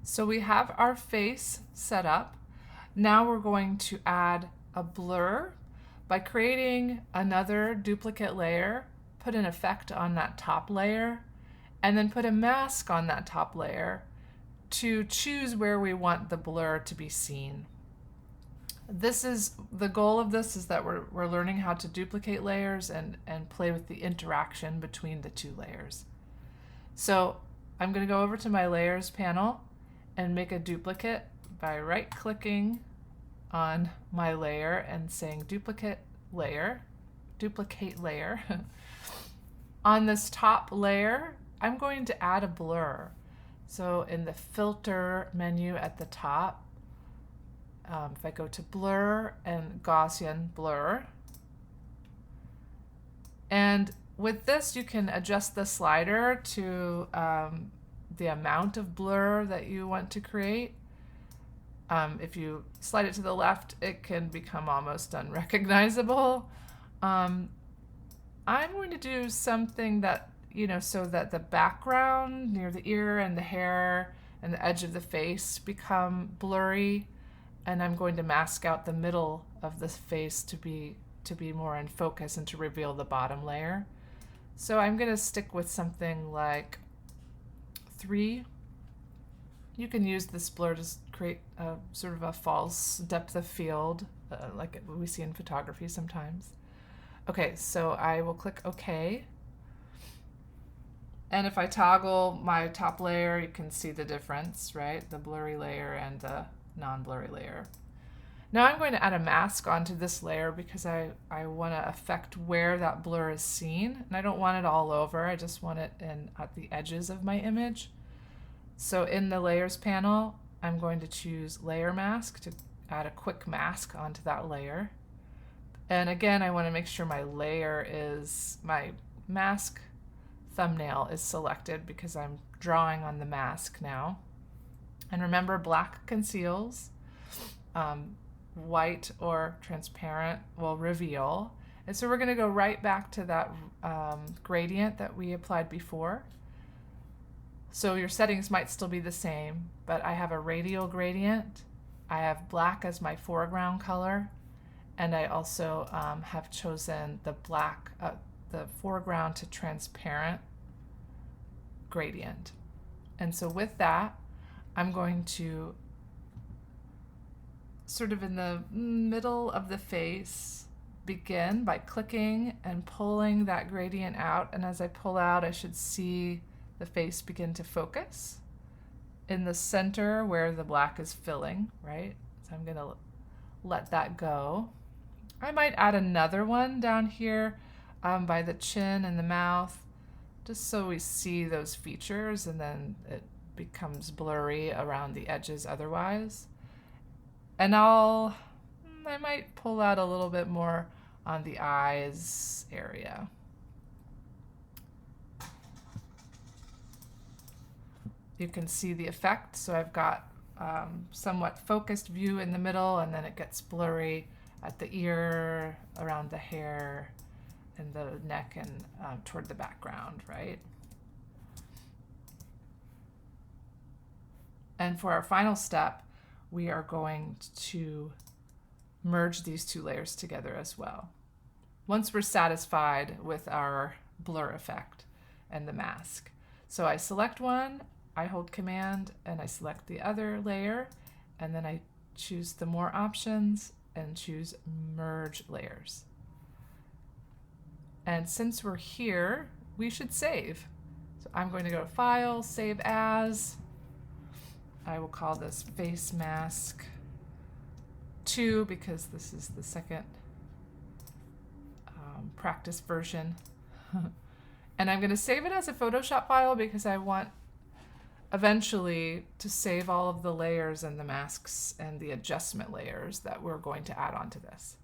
So we have our face set up. Now we're going to add a blur by creating another duplicate layer, put an effect on that top layer, and then put a mask on that top layer to choose where we want the blur to be seen. This is the goal of this, is that we're learning how to duplicate layers and play with the interaction between the two layers. So I'm going to go over to my layers panel and make a duplicate by right-clicking on my layer and saying duplicate layer. On this top layer, I'm going to add a blur. So in the filter menu at the top, if I go to blur and Gaussian blur, and with this you can adjust the slider to the amount of blur that you want to create. If you slide it to the left, it can become almost unrecognizable. I'm going to do something that, so that the background near the ear and the hair and the edge of the face become blurry, and I'm going to mask out the middle of the face to be more in focus and to reveal the bottom layer. So I'm going to stick with something like 3. You can use this blur to create a sort of a false depth of field, like we see in photography sometimes. Okay, so I will click OK. And if I toggle my top layer, you can see the difference, right? The blurry layer and the non-blurry layer. Now I'm going to add a mask onto this layer because I want to affect where that blur is seen. And I don't want it all over, I just want it at the edges of my image. So in the layers panel, I'm going to choose layer mask to add a quick mask onto that layer. And again, I want to make sure my mask thumbnail is selected because I'm drawing on the mask now. And remember, black conceals, white or transparent will reveal. And so we're going to go right back to that gradient that we applied before. So your settings might still be the same, but I have a radial gradient. I have black as my foreground color, and I also have chosen the foreground to transparent gradient. And so with that, I'm going to, sort of in the middle of the face, begin by clicking and pulling that gradient out. And as I pull out, I should see the face begin to focus in the center where the black is filling, right? So I'm going to let that go. I might add another one down here by the chin and the mouth, just so we see those features, and then it becomes blurry around the edges otherwise. And I might pull out a little bit more on the eyes area. You can see the effect. So I've got somewhat focused view in the middle, and then it gets blurry at the ear, around the hair, and the neck, and toward the background, right? And for our final step, we are going to merge these two layers together as well. Once we're satisfied with our blur effect and the mask. So I select one, I hold Command, and I select the other layer, and then I choose the More options and choose Merge Layers. And since we're here, we should save. So I'm going to go to File, Save As. I will call this FaceMask2 because this is the second practice version. And I'm going to save it as a Photoshop file because I want eventually to save all of the layers and the masks and the adjustment layers that we're going to add onto this.